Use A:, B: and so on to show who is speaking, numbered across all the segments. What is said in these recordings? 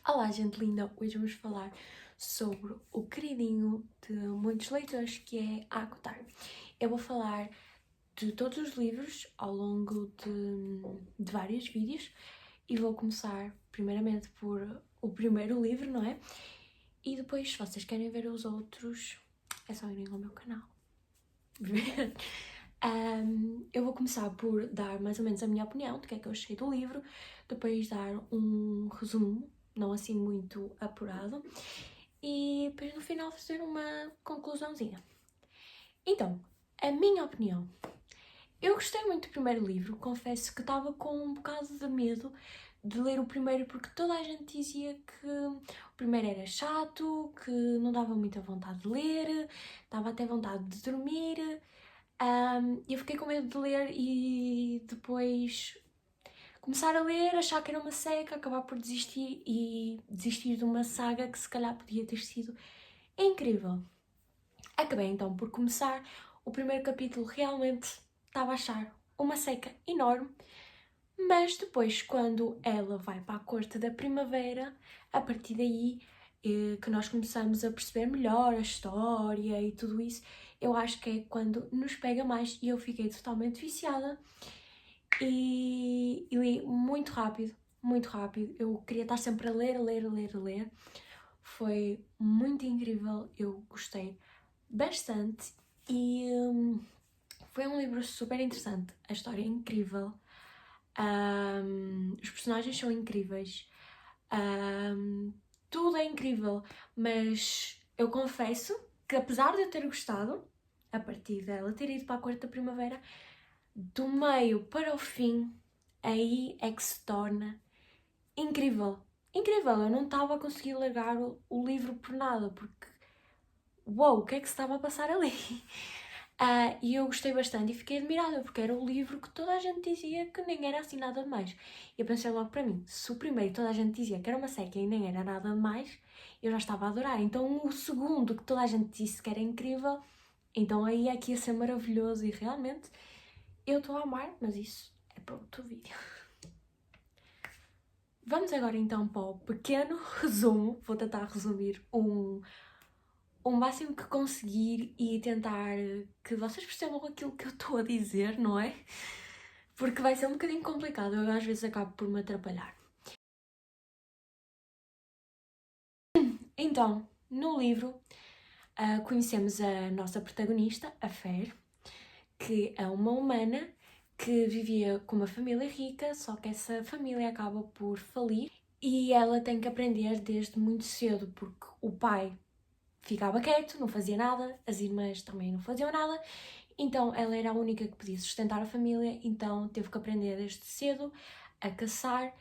A: Olá, gente linda! Hoje vamos falar sobre o queridinho de muitos leitores que é a ACOTAR. Eu vou falar de todos os livros ao longo de vários vídeos e vou começar primeiramente por o primeiro livro, não é? E depois, se vocês querem ver os outros, é só irem ao meu canal. Eu vou começar por dar mais ou menos a minha opinião do que é que eu achei do livro, depois dar um resumo, não assim muito apurado, e depois no final fazer uma conclusãozinha. Então, a minha opinião. Eu gostei muito do primeiro livro, confesso que estava com um bocado de medo de ler o primeiro porque toda a gente dizia que o primeiro era chato, que não dava muita vontade de ler, dava até vontade de dormir. Eu fiquei com medo de ler e depois começar a ler, achar que era uma seca, acabar por desistir e desistir de uma saga que se calhar podia ter sido incrível. Acabei então por começar. O primeiro capítulo realmente estava a achar uma seca enorme, mas depois, quando ela vai para a corte da primavera, a partir daí que nós começamos a perceber melhor a história e tudo isso, eu acho que é quando nos pega mais e eu fiquei totalmente viciada e li muito rápido, muito rápido. Eu queria estar sempre a ler, a ler, a ler, a ler. Foi muito incrível, eu gostei bastante e foi um livro super interessante. A história é incrível. Os personagens são incríveis, tudo é incrível, mas eu confesso que apesar de eu ter gostado, a partir dela ter ido para a Corte da Primavera, do meio para o fim, aí é que se torna incrível. Incrível, eu não estava a conseguir largar o livro por nada, porque uou, o que é que se estava a passar ali? E eu gostei bastante e fiquei admirada, porque era o livro que toda a gente dizia que nem era assim nada demais. E eu pensei logo para mim, se o primeiro toda a gente dizia que era uma seca e nem era nada demais, eu já estava a adorar. Então o segundo que toda a gente disse que era incrível, então aí é que ia ser maravilhoso e realmente eu estou a amar, mas isso é para outro vídeo. Vamos agora então para o pequeno resumo, vou tentar resumir o máximo que conseguir e tentar que vocês percebam aquilo que eu estou a dizer, não é? Porque vai ser um bocadinho complicado, eu às vezes acabo por me atrapalhar. Então, no livro, conhecemos a nossa protagonista, a Fer, que é uma humana que vivia com uma família rica, só que essa família acaba por falir e ela tem que aprender desde muito cedo, porque o pai ficava quieto, não fazia nada, as irmãs também não faziam nada, então ela era a única que podia sustentar a família, então teve que aprender desde cedo a caçar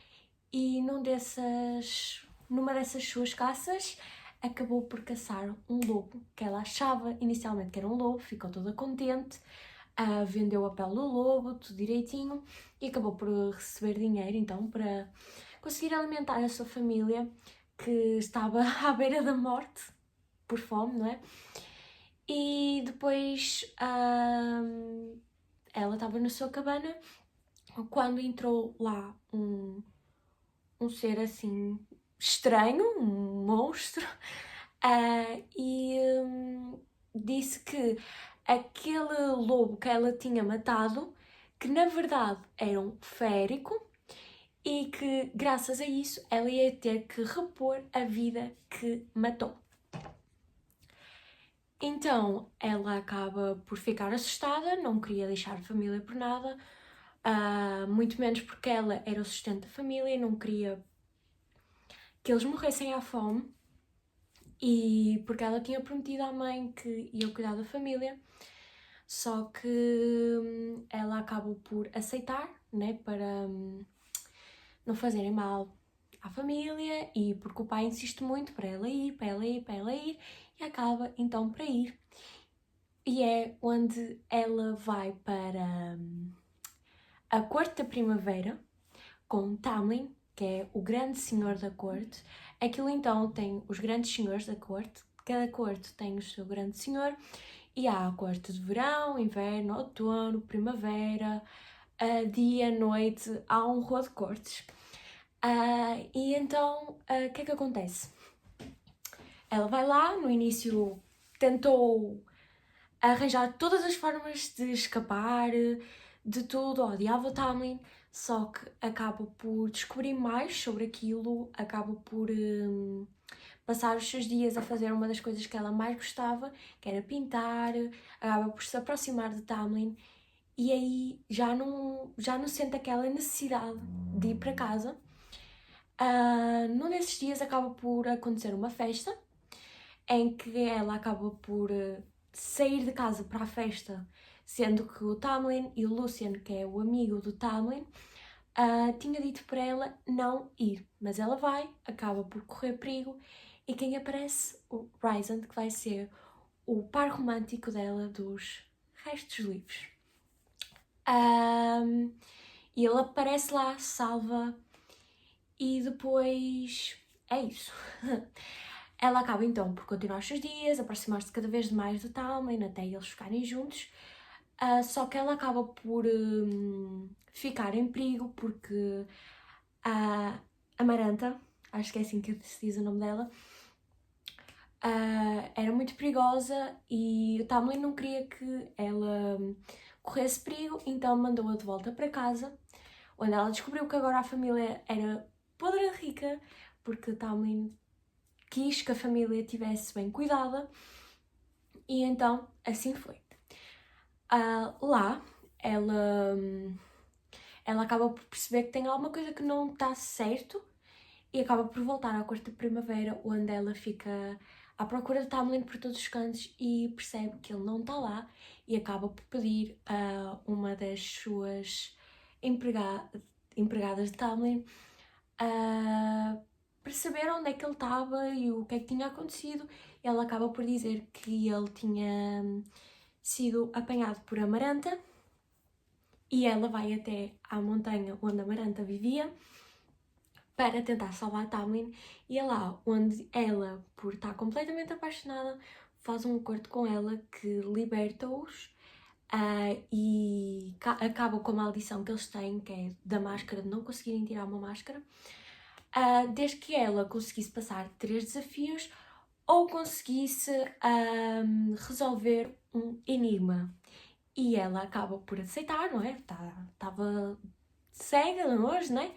A: e numa dessas suas caças acabou por caçar um lobo, que ela achava inicialmente que era um lobo, ficou toda contente, vendeu a pele do lobo, tudo direitinho, e acabou por receber dinheiro então para conseguir alimentar a sua família que estava à beira da morte por fome, não é? E depois ela estava na sua cabana quando entrou lá um ser assim estranho, um monstro, e disse que aquele lobo que ela tinha matado, que na verdade era um férico e que graças a isso ela ia ter que repor a vida que matou. Então ela acaba por ficar assustada, não queria deixar a família por nada, muito menos porque ela era o sustento da família e não queria que eles morressem à fome e porque ela tinha prometido à mãe que ia cuidar da família, só que ela acabou por aceitar, né, para não fazerem mal à família e porque o pai insiste muito para ela ir, para ela ir, para ela ir e acaba então para ir. E é onde ela vai para a corte da primavera com Tamlin, que é o grande senhor da corte. Aquilo então tem os grandes senhores da corte, cada corte tem o seu grande senhor, e há a corte de verão, inverno, outono, primavera, dia, noite, há um rol de cortes. E então, o que é que acontece? Ela vai lá, no início tentou arranjar todas as formas de escapar de tudo, odiava o Tamlin, só que acaba por descobrir mais sobre aquilo, acaba por passar os seus dias a fazer uma das coisas que ela mais gostava, que era pintar, acaba por se aproximar de Tamlin e aí já não sente aquela necessidade de ir para casa. Num desses dias acaba por acontecer uma festa em que ela acaba por sair de casa para a festa, sendo que o Tamlin e o Lucien, que é o amigo do Tamlin, tinha dito para ela não ir, mas ela vai, acaba por correr perigo e quem aparece? O Rysand, que vai ser o par romântico dela dos restos livres. E ele aparece lá, salva e depois é isso. Ela acaba então por continuar os seus dias, aproximar-se cada vez mais do Tamlin até eles ficarem juntos. Só que ela acaba por ficar em perigo porque a Amaranta, acho que é assim que se diz o nome dela, era muito perigosa e o Tamlin não queria que ela corresse perigo, então mandou-a de volta para casa, onde ela descobriu que agora a família era podre rica, porque o Tamlin quis que a família estivesse bem cuidada e então assim foi. Lá ela acaba por perceber que tem alguma coisa que não está certo e acaba por voltar à corte da primavera, onde ela fica à procura de Tamlin por todos os cantos e percebe que ele não está lá e acaba por pedir a uma das suas empregadas de Tamlin para saber onde é que ele estava e o que é que tinha acontecido. Ela acaba por dizer que ele tinha sido apanhado por Amaranta e ela vai até à montanha onde Amaranta vivia para tentar salvar Tamlin e é lá onde ela, por estar completamente apaixonada, faz um acordo com ela que liberta-os e acaba com a maldição que eles têm, que é da máscara, de não conseguirem tirar uma máscara, desde que ela conseguisse passar 3 desafios ou conseguisse resolver um enigma. E ela acaba por aceitar, não é? Estava cega de nojo, não é?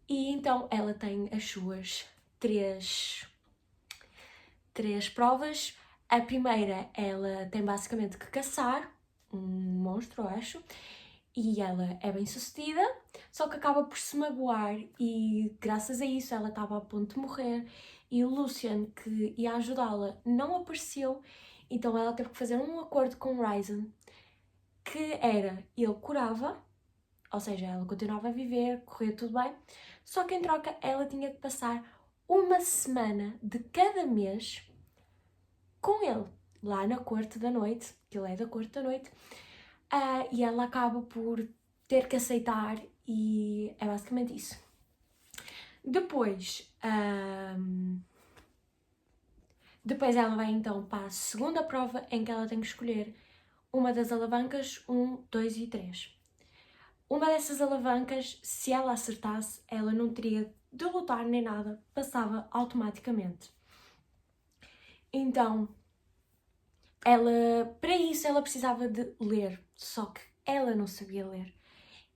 A: E então ela tem as suas três provas. A primeira, ela tem basicamente que caçar um monstro, eu acho, e ela é bem sucedida, só que acaba por se magoar e graças a isso ela estava a ponto de morrer e o Lucien, que ia ajudá-la, não apareceu, então ela teve que fazer um acordo com o Rysand, que era, ele curava, ou seja, ela continuava a viver, corria tudo bem, só que em troca ela tinha que passar uma semana de cada mês com ele, lá na corte da noite, que ele é da corte da noite, e ela acaba por ter que aceitar e é basicamente isso. Depois ela vai então para a segunda prova em que ela tem que escolher uma das alavancas 1, 2 e 3. Uma dessas alavancas, se ela acertasse, ela não teria de lutar nem nada, passava automaticamente. Então, para isso ela precisava de ler, só que ela não sabia ler.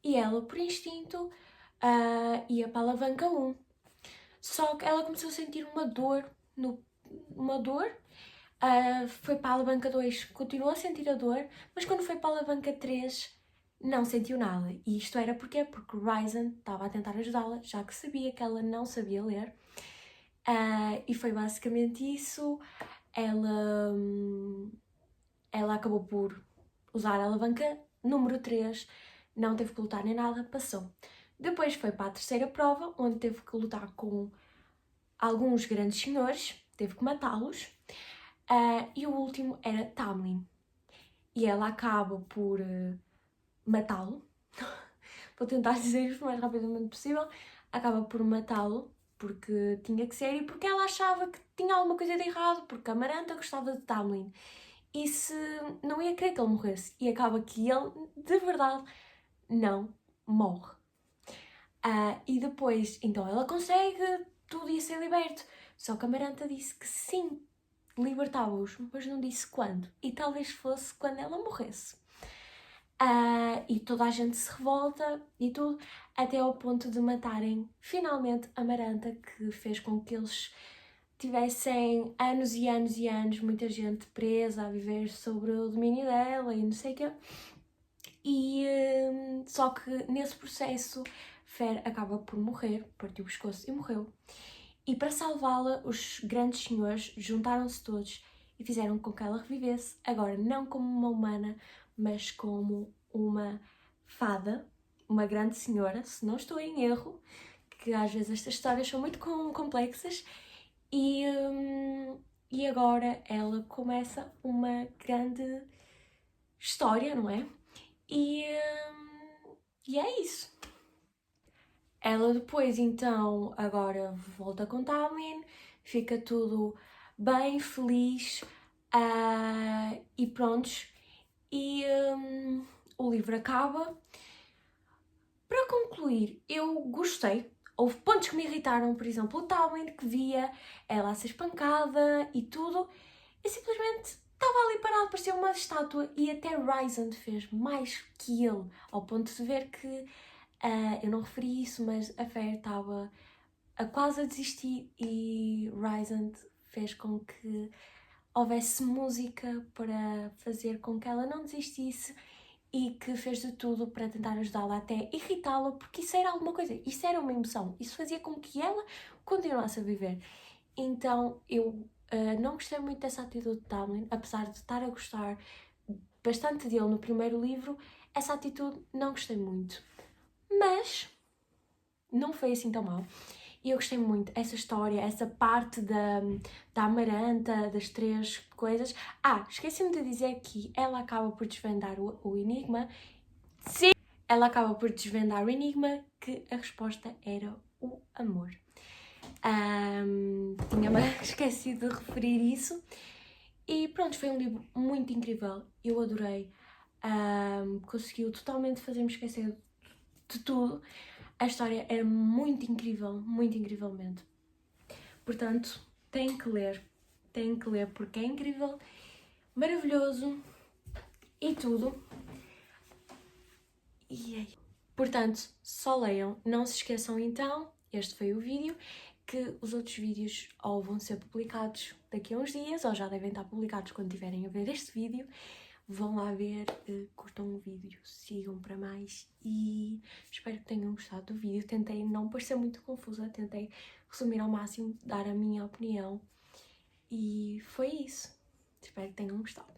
A: E ela, por instinto, ia para a alavanca 1. Só que ela começou a sentir uma dor, foi para a alavanca 2, continuou a sentir a dor, mas quando foi para a alavanca 3, não sentiu nada. E isto era porquê? Porque o Rysand estava a tentar ajudá-la, já que sabia que ela não sabia ler. E foi basicamente isso. Ela acabou por usar a alavanca número 3, não teve que lutar nem nada, passou. Depois foi para a terceira prova, onde teve que lutar com alguns grandes senhores, teve que matá-los. E o último era Tamlin. E ela acaba por matá-lo. Vou tentar dizer isto o mais rapidamente possível. Acaba por matá-lo, porque tinha que ser, e porque ela achava que tinha alguma coisa de errado, porque a Amaranta gostava de Tamlin. E se não ia querer que ele morresse. E acaba que ele, de verdade, não morre. E depois, então ela consegue, tudo ia ser liberto. Só que a Amaranta disse que sim, libertava-os, mas não disse quando. E talvez fosse quando ela morresse. E toda a gente se revolta e tudo, até ao ponto de matarem finalmente a Amaranta, que fez com que eles tivessem anos e anos e anos, muita gente presa a viver sobre o domínio dela e não sei o quê. E só que nesse processo Fer acaba por morrer, partiu o pescoço e morreu. E para salvá-la, os grandes senhores juntaram-se todos e fizeram com que ela revivesse, agora não como uma humana, mas como uma fada, uma grande senhora, se não estou em erro, que às vezes estas histórias são muito complexas, e agora ela começa uma grande história, não é? E é isso. Ela depois, então, agora volta com Tamlin, fica tudo bem, feliz, e prontos. E o livro acaba. Para concluir, eu gostei. Houve pontos que me irritaram, por exemplo, o Tamlin, que via ela a ser espancada e tudo, e simplesmente estava ali parado, parecia uma estátua, e até Rysand fez mais que ele, ao ponto de ver que eu não referi isso, mas a Fer estava quase a desistir e Rysand fez com que houvesse música para fazer com que ela não desistisse e que fez de tudo para tentar ajudá-la, até irritá-la, porque isso era alguma coisa, isso era uma emoção, isso fazia com que ela continuasse a viver. Então eu não gostei muito dessa atitude de Tamlin, apesar de estar a gostar bastante dele no primeiro livro, essa atitude não gostei muito. Mas não foi assim tão mal. E eu gostei muito dessa história, essa parte da Amaranta, das três coisas. Esqueci-me de dizer que ela acaba por desvendar o enigma. Sim! Ela acaba por desvendar o enigma, que a resposta era o amor. Tinha-me esquecido de referir isso. E pronto, foi um livro muito incrível. Eu adorei. Conseguiu totalmente fazer-me esquecer de tudo. A história era muito incrível, muito incrivelmente. Portanto, têm que ler porque é incrível, maravilhoso e tudo. E é. Portanto, só leiam. Não se esqueçam então, este foi o vídeo, que os outros vídeos ou vão ser publicados daqui a uns dias, ou já devem estar publicados quando tiverem a ver este vídeo. Vão lá ver, curtam o vídeo, sigam para mais e espero que tenham gostado do vídeo. Tentei não parecer muito confusa, tentei resumir ao máximo, dar a minha opinião e foi isso. Espero que tenham gostado.